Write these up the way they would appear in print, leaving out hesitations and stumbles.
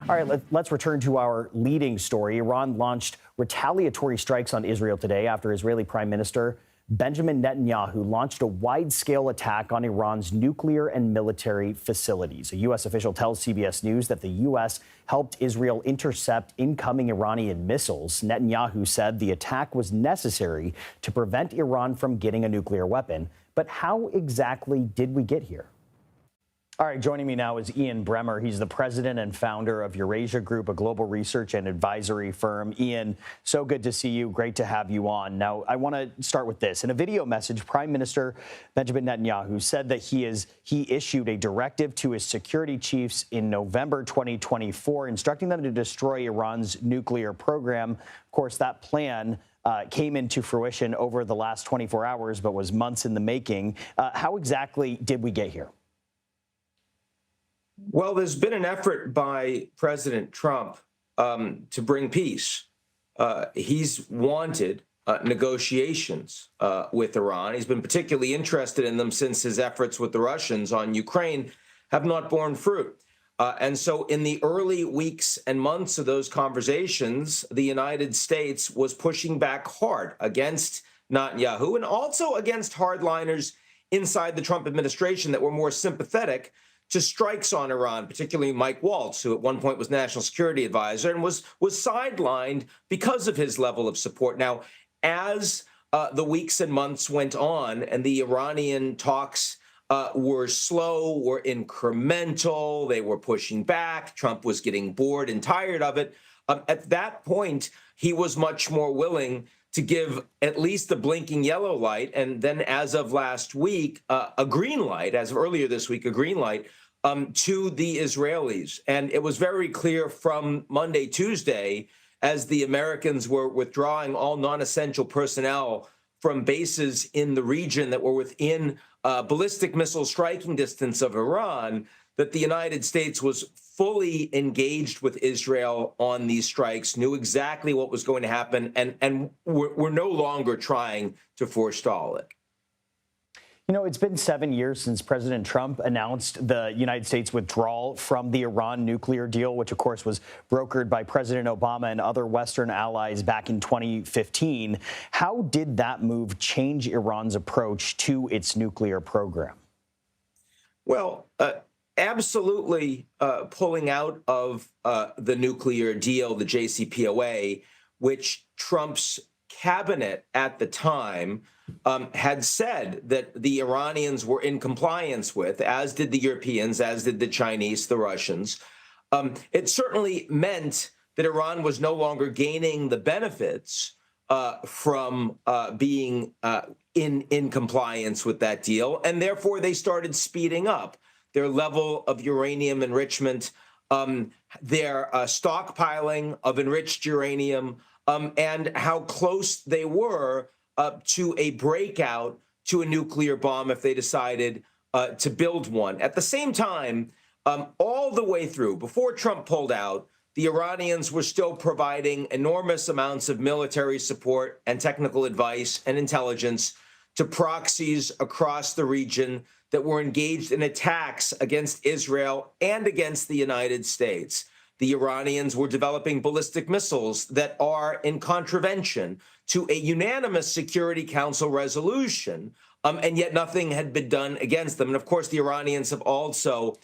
All right, let's return to our leading story. Iran launched retaliatory strikes on Israel today after Israeli Prime Minister Benjamin Netanyahu launched a wide-scale attack on Iran's nuclear and military facilities. A U.S. official tells CBS News that the U.S. helped Israel intercept incoming Iranian missiles. Netanyahu said the attack was necessary to prevent Iran from getting a nuclear weapon. But how exactly did we get here? All right, joining me now is Ian Bremmer. He's the president and founder of Eurasia Group, a global research and advisory firm. Ian, so good to see you. Great to have you on. Now, I want to start with this. In a video message, Prime Minister Benjamin Netanyahu said that he issued a directive to his security chiefs in November 2024, instructing them to destroy Iran's nuclear program. Of course, that plan came into fruition over the last 24 hours, but was months in the making. How exactly did we get here? Well, there's been an effort by President Trump to bring peace. He's wanted negotiations with Iran. He's been particularly interested in them since his efforts with the Russians on Ukraine have not borne fruit. And so in the early weeks and months of those conversations, the United States was pushing back hard against Netanyahu and also against hardliners inside the Trump administration that were more sympathetic to strikes on Iran, particularly Mike Waltz, who at one point was national security advisor and was sidelined because of his level of support. Now, as the weeks and months went on and the Iranian talks were slow, were incremental, they were pushing back, Trump was getting bored and tired of it. At that point, he was much more willing to give at least the blinking yellow light, and then as of last week, a green light, as of earlier this week, a green light to the Israelis. And it was very clear from Monday, Tuesday, as the Americans were withdrawing all non-essential personnel from bases in the region that were within ballistic missile striking distance of Iran, that the United States was fully engaged with Israel on these strikes, knew exactly what was going to happen, and we're no longer trying to forestall it. You know, it's been 7 years since President Trump announced the United States withdrawal from the Iran nuclear deal, which, of course, was brokered by President Obama and other Western allies back in 2015. How did that move change Iran's approach to its nuclear program? Well, absolutely pulling out of the nuclear deal, the JCPOA, which Trump's cabinet at the time had said that the Iranians were in compliance with, as did the Europeans, as did the Chinese, the Russians. It certainly meant that Iran was no longer gaining the benefits from being in compliance with that deal, and therefore they started speeding up their level of uranium enrichment, their stockpiling of enriched uranium, and how close they were to a breakout to a nuclear bomb if they decided to build one. At the same time, all the way through, before Trump pulled out, the Iranians were still providing enormous amounts of military support and technical advice and intelligence to proxies across the region that were engaged in attacks against Israel and against the United States. The Iranians were developing ballistic missiles that are in contravention to a unanimous Security Council resolution, and yet nothing had been done against them. And of course, the Iranians have also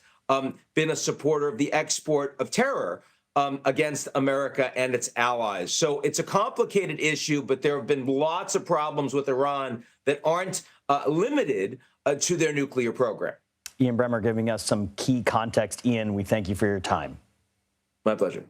been a supporter of the export of terror against America and its allies. So it's a complicated issue, but there have been lots of problems with Iran that aren't limited to their nuclear program. Ian Bremmer giving us some key context. Ian, we thank you for your time. My pleasure.